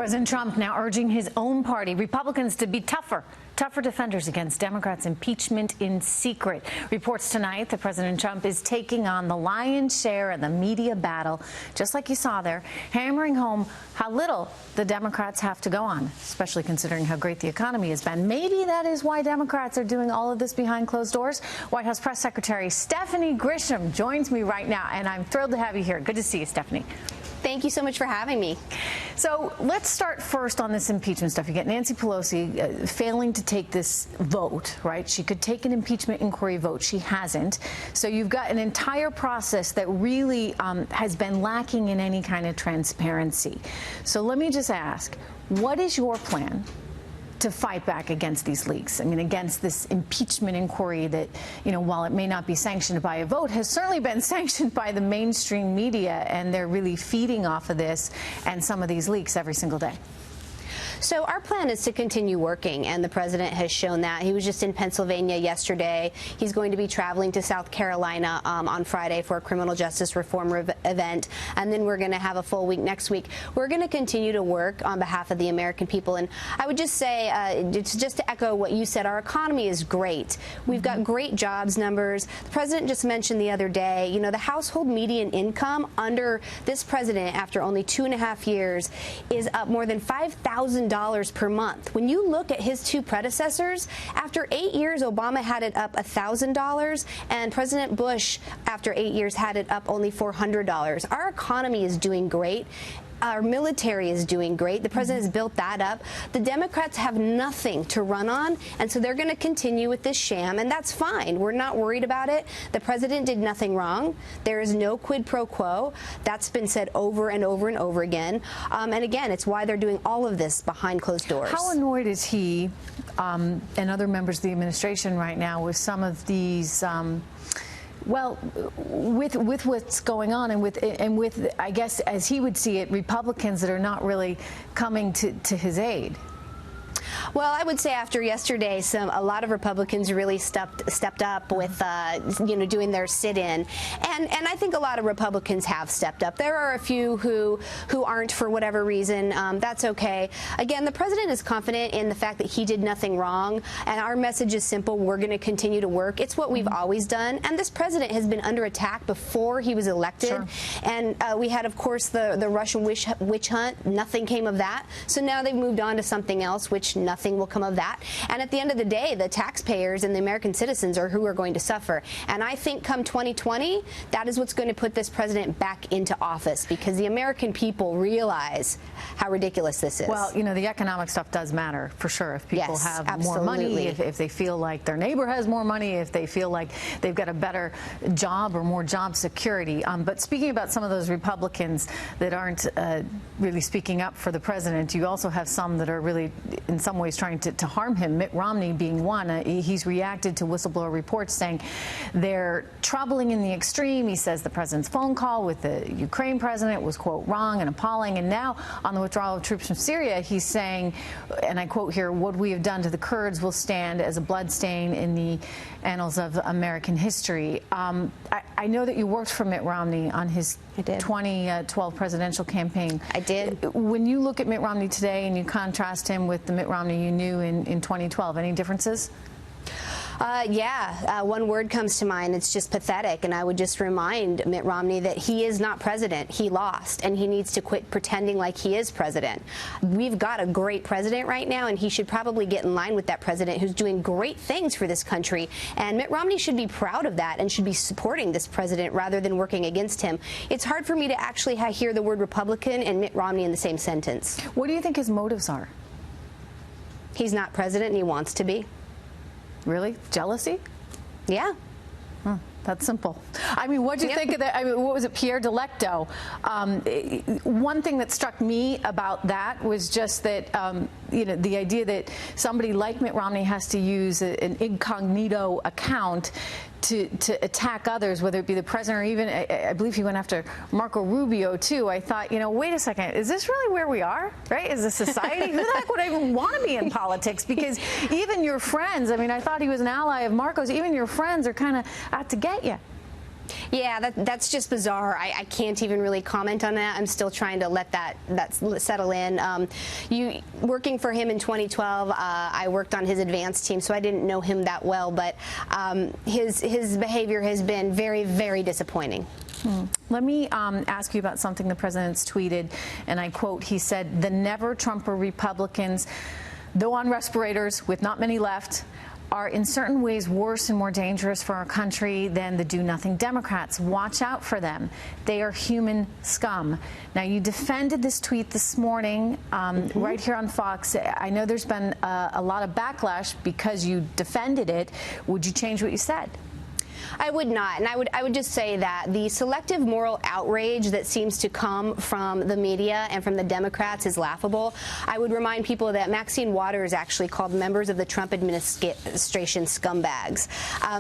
President Trump now urging his own party, Republicans, to be tougher defenders against Democrats' impeachment in secret. Reports tonight that President Trump is taking on the lion's share of the media battle, just like you saw there, hammering home how little the Democrats have to go on, especially considering how great the economy has been. Maybe that is why Democrats are doing all of this behind closed doors. White House Press Secretary Stephanie Grisham joins me right now, and I'm thrilled to have you here. Good to see you, Stephanie. Thank you so much for having me. So let's start first on this impeachment stuff. You get Nancy Pelosi failing to take this vote, right? She could take an impeachment inquiry vote. She hasn't. So you've got an entire process that really has been lacking in any kind of transparency. So let me just ask, what is your plan to fight back against these leaks? I mean, against this impeachment inquiry that, you know, while it may not be sanctioned by a vote, has certainly been sanctioned by the mainstream media, and they're really feeding off of this and some of these leaks every single day. So our plan is to continue working, and the president has shown that. He was just in Pennsylvania yesterday. He's going to be traveling to South Carolina on Friday for a criminal justice reform event, and then we're going to have a full week next week. We're going to continue to work on behalf of the American people, and I would just say, just to echo what you said, our economy is great. We've got great jobs numbers. The president just mentioned the other day, you know, the household median income under this president after only 2.5 years is up more than $5,000 per month. When you look at his two predecessors, after 8 years, Obama had it up $1,000, and President Bush, after 8 years, had it up only $400. Our economy is doing great. Our military is doing great. The president has built that up. The Democrats have nothing to run on, and so they're going to continue with this sham, and that's fine. We're not worried about it. The president did nothing wrong. There is no quid pro quo. That's been said over and over and over again. And again, it's why they're doing all of this behind closed doors. How annoyed is he and other members of the administration right now with some of these well, with what's going on and with, I guess, as he would see it, Republicans that are not really coming to his aid? Well, I would say after yesterday, a lot of Republicans really stepped up with, you know, doing their sit-in, and I think a lot of Republicans have stepped up. There are a few who aren't for whatever reason. That's okay. Again, the president is confident in the fact that he did nothing wrong, and our message is simple: we're going to continue to work. It's what we've always done, and this president has been under attack before he was elected. Sure. And we had, of course, the Russian witch hunt. Nothing came of that. So now they've moved on to something else, which nothing will come of that. And at the end of the day, the taxpayers and the American citizens are who are going to suffer. And I think come 2020, that is what's going to put this president back into office, because the American people realize how ridiculous this is. Well, you know, the economic stuff does matter, for sure. If people have more money, if they feel like their neighbor has more money, if they feel like they've got a better job or more job security. But speaking about some of those Republicans that aren't really speaking up for the president, you also have some that are really, in some ways, trying to harm him, Mitt Romney being one. He's reacted to whistleblower reports saying they're troubling in the extreme. He says the president's phone call with the Ukraine president was, quote, wrong and appalling. And now on the withdrawal of troops from Syria, he's saying, and I quote here, what we have done to the Kurds will stand as a bloodstain in the annals of American history. I know that you worked for Mitt Romney on his 2012 presidential campaign. I did. When you look at Mitt Romney today and you contrast him with the Mitt Romney you knew in 2012, any differences? One word comes to mind. It's just pathetic. And I would just remind Mitt Romney that he is not president. He lost, and he needs to quit pretending like he is president. We've got a great president right now, and he should probably get in line with that president who's doing great things for this country. And Mitt Romney should be proud of that and should be supporting this president rather than working against him. It's hard for me to actually hear the word Republican and Mitt Romney in the same sentence. What do you think his motives are? He's not president, and he wants to be. Really? Jealousy? Yeah. That's simple. I mean, what do you think of that? I mean, what was it, Pierre Delecto? One thing that struck me about that was just that, you know, the idea that somebody like Mitt Romney has to use an incognito account to attack others, whether it be the president or even, I believe he went after Marco Rubio, too. I thought, you know, wait a second, is this really where we are, right? As a society? Who the heck would even want to be in politics? Because even your friends, I mean, I thought he was an ally of Marco's, even your friends are kind of out to get you. Yeah, that's just bizarre. I can't even really comment on that. I'm still trying to let that settle in. Working for him in 2012, I worked on his advanced team, so I didn't know him that well, but his behavior has been very, very disappointing. Let me ask you about something the president's tweeted, and I quote, he said, "The never-Trumper Republicans, though on respirators with not many left, are in certain ways worse and more dangerous for our country than the do-nothing Democrats. Watch out for them. They are human scum." Now, you defended this tweet this morning right here on Fox. I know there's been a lot of backlash because you defended it. Would you change what you said? I would not, and I would just say that the selective moral outrage that seems to come from the media and from the Democrats is laughable. I would remind people that Maxine Waters actually called members of the Trump administration scumbags.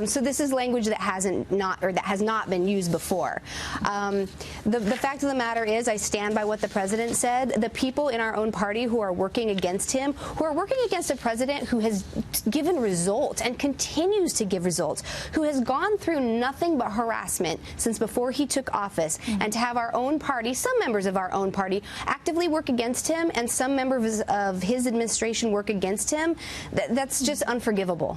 So this is language that has not been used before. The fact of the matter is, I stand by what the president said. The people in our own party who are working against him, who are working against a president who has given results and continues to give results, who has gone through nothing but harassment since before he took office, and to have our own party, some members of our own party, actively work against him and some members of his administration work against him, that's just unforgivable.